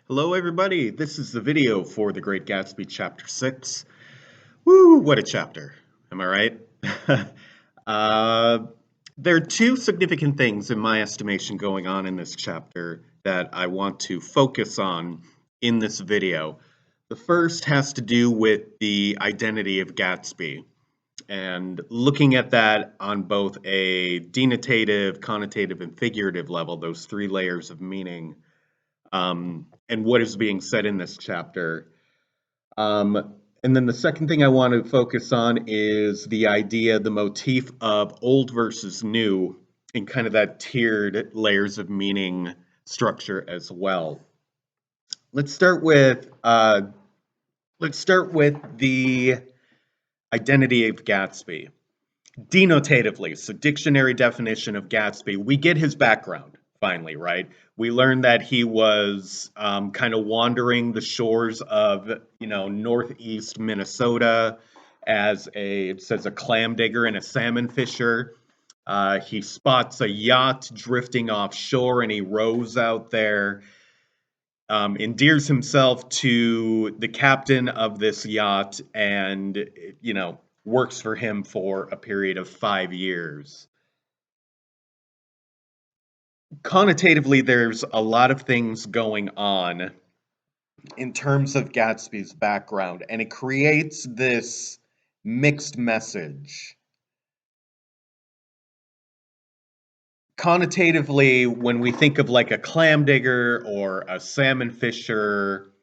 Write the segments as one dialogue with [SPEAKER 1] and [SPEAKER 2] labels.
[SPEAKER 1] Hello, everybody. This is the video for The Great Gatsby, Chapter 6. Woo, what a chapter. Am I right? uh, there are two significant things, in my estimation, going on in this chapter that I want to focus on in this video. The first has to do with the identity of Gatsby and looking at that on both a denotative, connotative, and figurative level, those three layers of meaning and what is being said in this chapter. And then the second thing I want to focus on is the idea, the motif of old versus new, and kind of that tiered layers of meaning structure as well. Let's start with the identity of Gatsby. Denotatively, so dictionary definition of Gatsby, we get his background finally, right? We learn that he was kind of wandering the shores of, northeast Minnesota as it says, a clam digger and a salmon fisher. He spots a yacht drifting offshore and he rows out there, endears himself to the captain of this yacht and, works for him for a period of 5 years. Connotatively, there's a lot of things going on in terms of Gatsby's background, and it creates this mixed message. Connotatively, when we think of like a clam digger or a salmon fisher,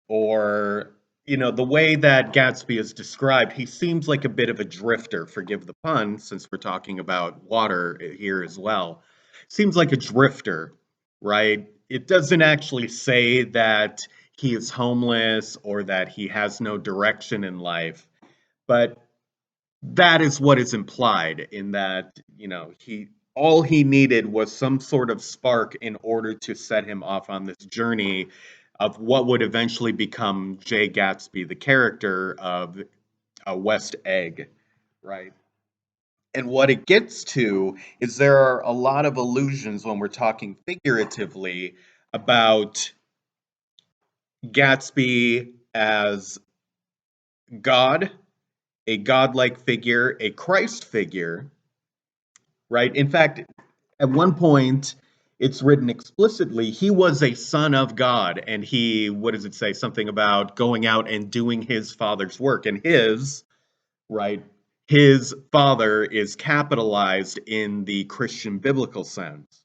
[SPEAKER 1] or the way that Gatsby is described, he seems like a bit of a drifter. Forgive the pun, since we're talking about water here as well. Seems like a drifter, right? It doesn't actually say that he is homeless or that he has no direction in life, but that is what is implied in that, he all he needed was some sort of spark in order to set him off on this journey of what would eventually become Jay Gatsby, the character of West Egg, right? And what it gets to is there are a lot of allusions when we're talking figuratively about Gatsby as God, a godlike figure, a Christ figure, right? In fact, at one point, it's written explicitly, he was a son of God, and he, what does it say? Something about going out and doing his father's work. And his, right? His father is capitalized in the Christian biblical sense.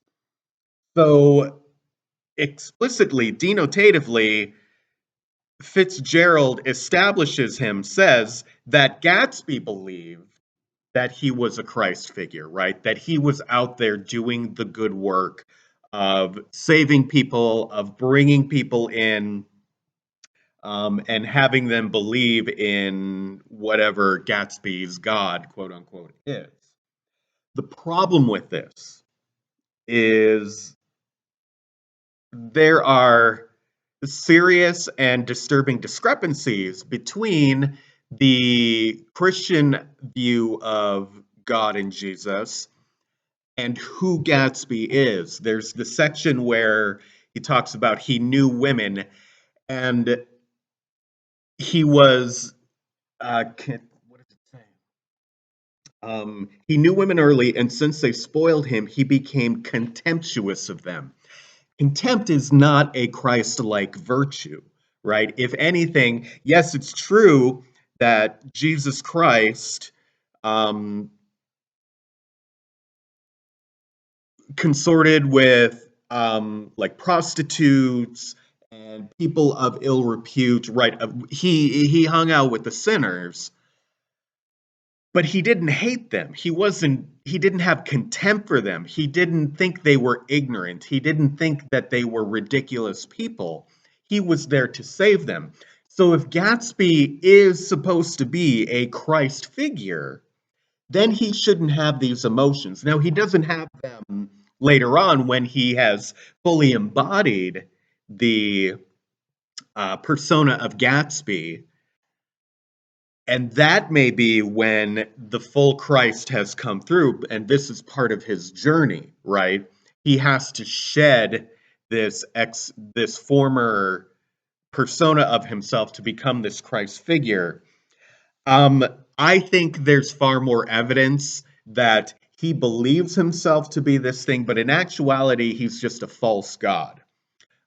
[SPEAKER 1] So explicitly, denotatively, Fitzgerald establishes him, says that Gatsby believed that he was a Christ figure, right? That he was out there doing the good work of saving people, of bringing people in, and having them believe in whatever Gatsby's God, quote unquote, is. The problem with this is there are serious and disturbing discrepancies between the Christian view of God and Jesus and who Gatsby is. There's the section where he talks about he knew women and he was, what does it say? He knew women early, and since they spoiled him, he became contemptuous of them. Contempt is not a Christ-like virtue, right? If anything, yes, it's true that Jesus Christ consorted with like prostitutes and people of ill repute, right? He hung out with the sinners, but he didn't hate them. He didn't have contempt for them. He didn't think they were ignorant. He didn't think that they were ridiculous people. He was there to save them. So if Gatsby is supposed to be a Christ figure, then he shouldn't have these emotions. Now, he doesn't have them later on when he has fully embodied the persona of Gatsby. And that may be when the full Christ has come through, and this is part of his journey, right? He has to shed this former persona of himself to become this Christ figure. Um, I think there's far more evidence that he believes himself to be this thing, but in actuality, he's just a false god,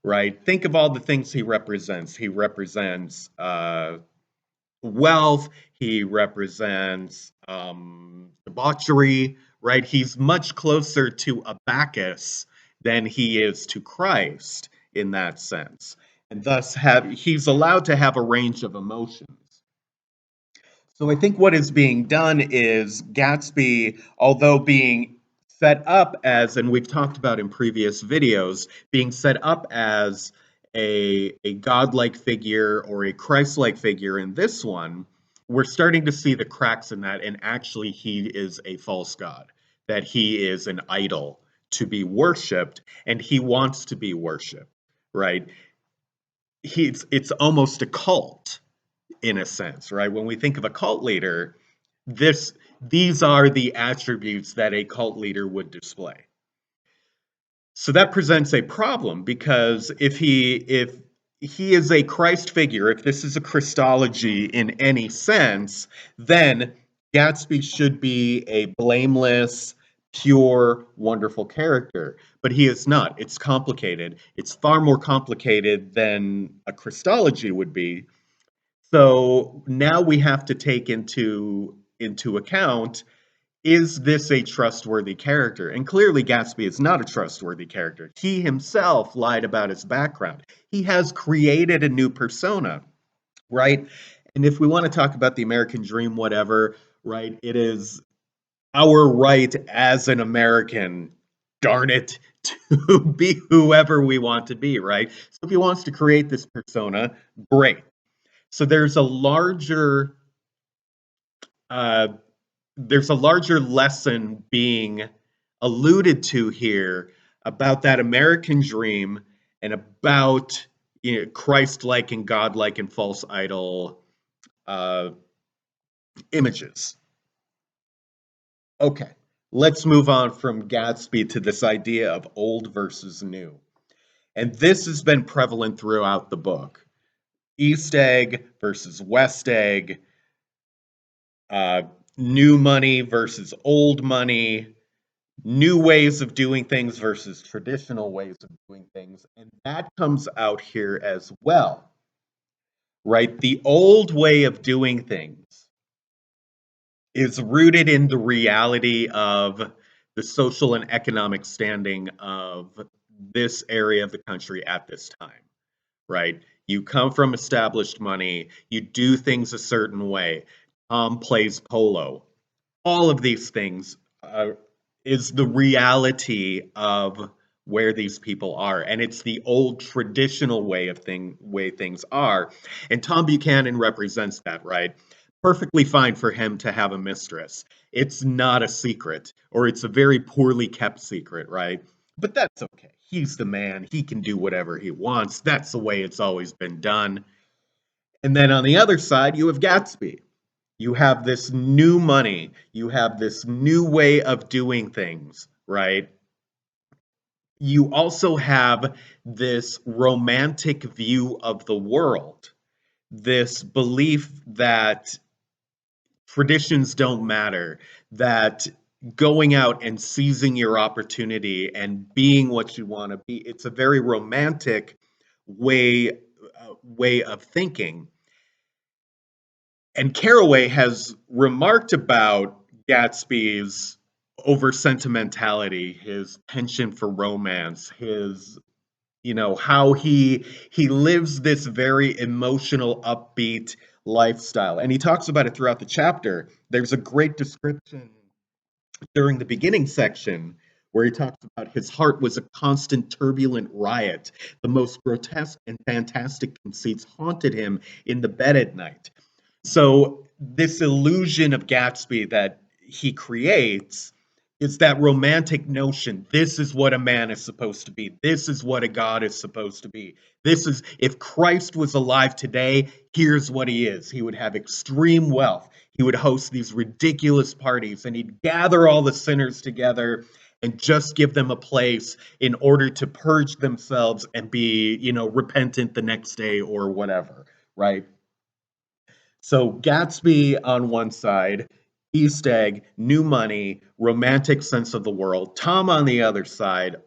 [SPEAKER 1] right? Think of all the things he represents. He represents wealth, he represents debauchery, right? He's much closer to a Bacchus than he is to Christ in that sense. And thus he's allowed to have a range of emotions. So I think what is being done is Gatsby, although being set up as, and we've talked about in previous videos, being set up as a godlike figure or a Christ-like figure in this one, we're starting to see the cracks in that, and actually he is a false god, that he is an idol to be worshipped, and he wants to be worshipped, right? It's almost a cult in a sense, right? When we think of a cult leader, this these are the attributes that a cult leader would display. So that presents a problem because if he is a Christ figure, if this is a Christology in any sense, then Gatsby should be a blameless, pure, wonderful character. But he is not. It's complicated. It's far more complicated than a Christology would be. So now we have to take into account, is this a trustworthy character? And clearly Gatsby is not a trustworthy character. He himself lied about his background. He has created a new persona, right? And if we want to talk about the American dream, whatever, right, it is our right as an American, darn it, to be whoever we want to be, right? So if he wants to create this persona, great. So uh, there's a larger lesson being alluded to here about that American dream and about, Christ-like and God-like and false idol uh, images. Okay, let's move on from Gatsby to this idea of old versus new. And this has been prevalent throughout the book. East Egg versus West Egg, uh, new money versus old money, new ways of doing things versus traditional ways of doing things. And that comes out here as well, right? The old way of doing things is rooted in the reality of the social and economic standing of this area of the country at this time, right? You come from established money, you do things a certain way. Tom plays polo. All of these things is the reality of where these people are, and it's the old traditional way things are. And Tom Buchanan represents that, right? Perfectly fine for him to have a mistress. It's not a secret, or it's a very poorly kept secret, right? But that's okay. He's the man. He can do whatever he wants. That's the way it's always been done. And then on the other side, you have Gatsby. You have this new money. You have this new way of doing things, right? You also have this romantic view of the world, this belief that traditions don't matter, that going out and seizing your opportunity and being what you want to be, it's a very romantic way of thinking. And Caraway has remarked about Gatsby's over sentimentality, his penchant for romance, his, how he lives this very emotional, upbeat lifestyle. And he talks about it throughout the chapter. There's a great description during the beginning section where he talks about his heart was a constant turbulent riot. The most grotesque and fantastic conceits haunted him in the bed at night. So this illusion of Gatsby that he creates is that romantic notion. This is what a man is supposed to be. This is what a god is supposed to be. This is, if Christ was alive today, here's what he is. He would have extreme wealth. He would host these ridiculous parties and he'd gather all the sinners together and just give them a place in order to purge themselves and be, repentant the next day or whatever, right? So Gatsby on one side, East Egg, new money, romantic sense of the world. Tom on the other side,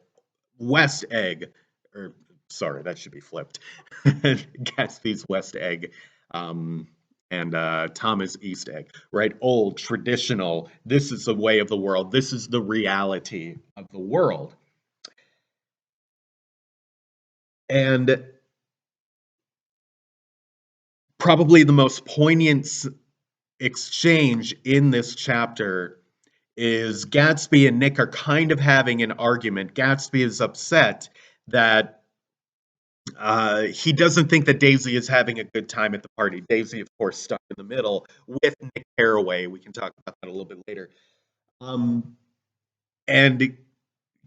[SPEAKER 1] West Egg, or sorry, that should be flipped. Gatsby's West Egg, um, and Tom is East Egg, right? Old, traditional. This is the way of the world. This is the reality of the world. And probably the most poignant exchange in this chapter is Gatsby and Nick are kind of having an argument. Gatsby is upset that he doesn't think that Daisy is having a good time at the party. Daisy, of course, stuck in the middle with Nick Carraway. We can talk about that a little bit later. Um, and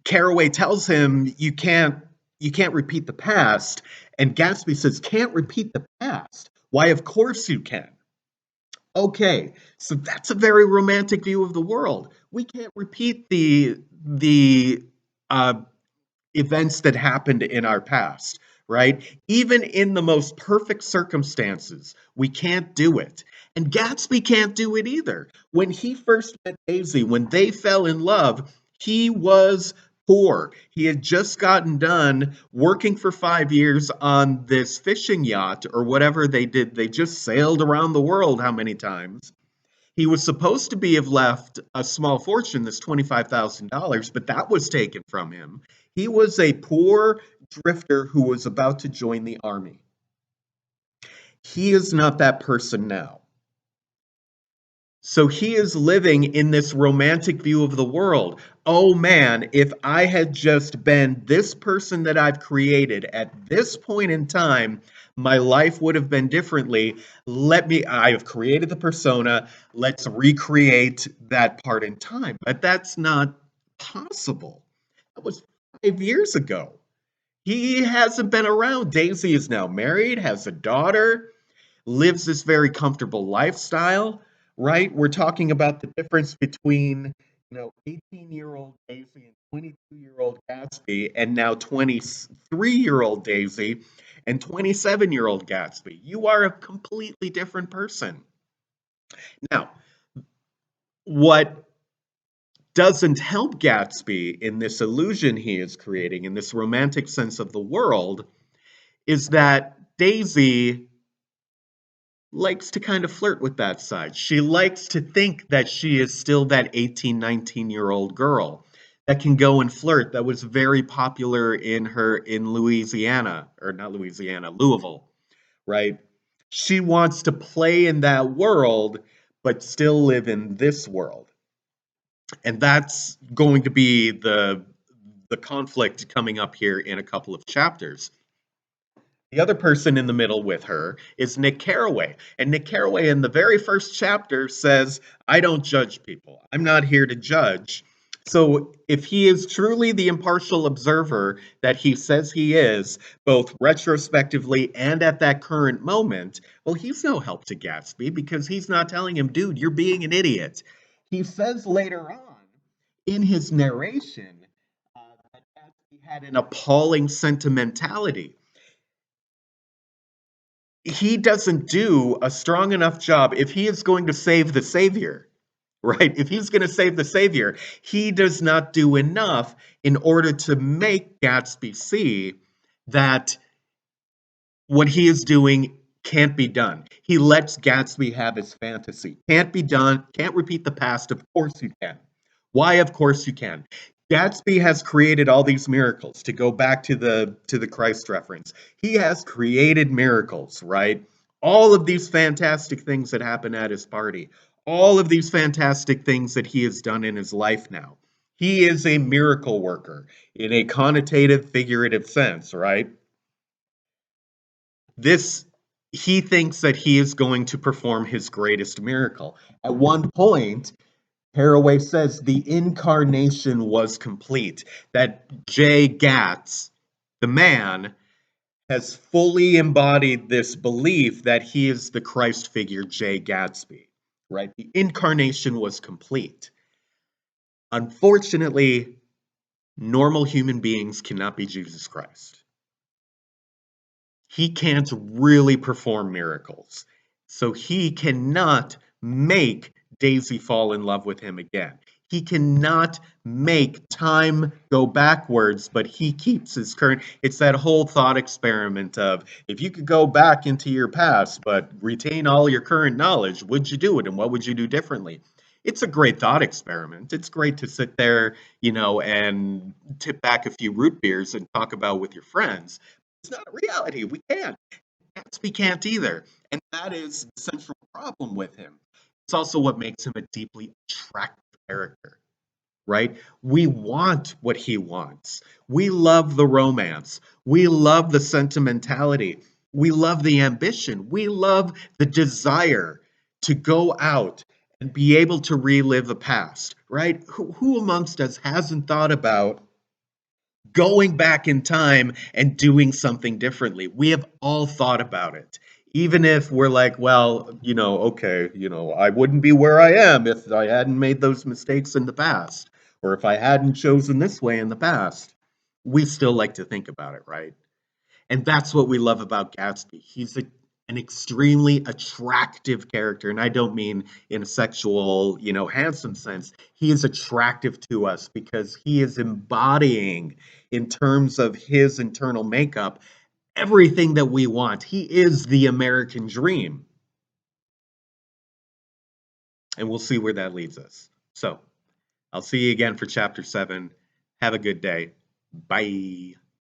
[SPEAKER 1] Carraway tells him, you can't repeat the past." And Gatsby says, "Can't repeat the past? Why, of course you can." Okay, so that's a very romantic view of the world. We can't repeat the uh, events that happened in our past, right? Even in the most perfect circumstances, we can't do it. And Gatsby can't do it either. When he first met Daisy, when they fell in love, he was poor. He had just gotten done working for 5 years on this fishing yacht or whatever they did. They just sailed around the world how many times? He was supposed to be have left a small fortune, this $25,000, but that was taken from him. He was a poor drifter who was about to join the army. He is not that person now. So he is living in this romantic view of the world. Oh man, if I had just been this person that I've created at this point in time, my life would have been differently. I have created the persona. Let's recreate that part in time. But that's not possible. That was 5 years ago. He hasn't been around. Daisy is now married, has a daughter, lives this very comfortable lifestyle, right? We're talking about the difference between, 18-year-old Daisy and 22-year-old Gatsby, and now 23-year-old Daisy and 27-year-old Gatsby. You are a completely different person. Now, what doesn't help Gatsby in this illusion he is creating, in this romantic sense of the world, is that Daisy likes to kind of flirt with that side. She likes to think that she is still that 18, 19-year-old girl that can go and flirt. That was very popular in Louisiana, or not Louisiana, Louisville, right? She wants to play in that world, but still live in this world. And that's going to be the conflict coming up here in a couple of chapters. The other person in the middle with her is Nick Carraway. And Nick Carraway in the very first chapter says, I don't judge people. I'm not here to judge. So if he is truly the impartial observer that he says he is, both retrospectively and at that current moment, well, he's no help to Gatsby because he's not telling him, dude, you're being an idiot. He says later on in his narration that Gatsby had an appalling sentimentality. He doesn't do a strong enough job if he is going to save the savior, right? If he's going to save the savior, he does not do enough in order to make Gatsby see that what he is doing can't be done. He lets Gatsby have his fantasy. Can't be done, can't repeat the past. Of course you can. Why? Of course you can. Gatsby has created all these miracles. To go back to the Christ reference, he has created miracles, right? All of these fantastic things that happen at his party, all of these fantastic things that he has done in his life now. He is a miracle worker in a connotative, figurative sense, right? This He thinks that he is going to perform his greatest miracle. At one point, Haraway says the incarnation was complete, that J. Gatz, the man, has fully embodied this belief that he is the Christ figure J. Gatsby, right? The incarnation was complete. Unfortunately, Normal human beings cannot be Jesus Christ. He can't really perform miracles. So he cannot make Daisy fall in love with him again. He cannot make time go backwards, but he keeps his current. It's that whole thought experiment of if you could go back into your past, but retain all your current knowledge, would you do it? And what would you do differently? It's a great thought experiment. It's great to sit there, and tip back a few root beers and talk about with your friends. It's not a reality. We can't. Gatsby can't either. And that is the central problem with him. It's also what makes him a deeply attractive character, right? We want what he wants. We love the romance. We love the sentimentality. We love the ambition. We love the desire to go out and be able to relive the past, right? Who amongst us hasn't thought about going back in time and doing something differently? We have all thought about it. Even if we're like, well, okay, I wouldn't be where I am if I hadn't made those mistakes in the past, or if I hadn't chosen this way in the past. We still like to think about it, right? And that's what we love about Gatsby. He's an extremely attractive character, and I don't mean in a sexual, handsome sense. He is attractive to us because he is embodying, in terms of his internal makeup, everything that we want. He is the American dream, and we'll see where that leads us. So, I'll see you again for chapter 7. Have a good day. Bye.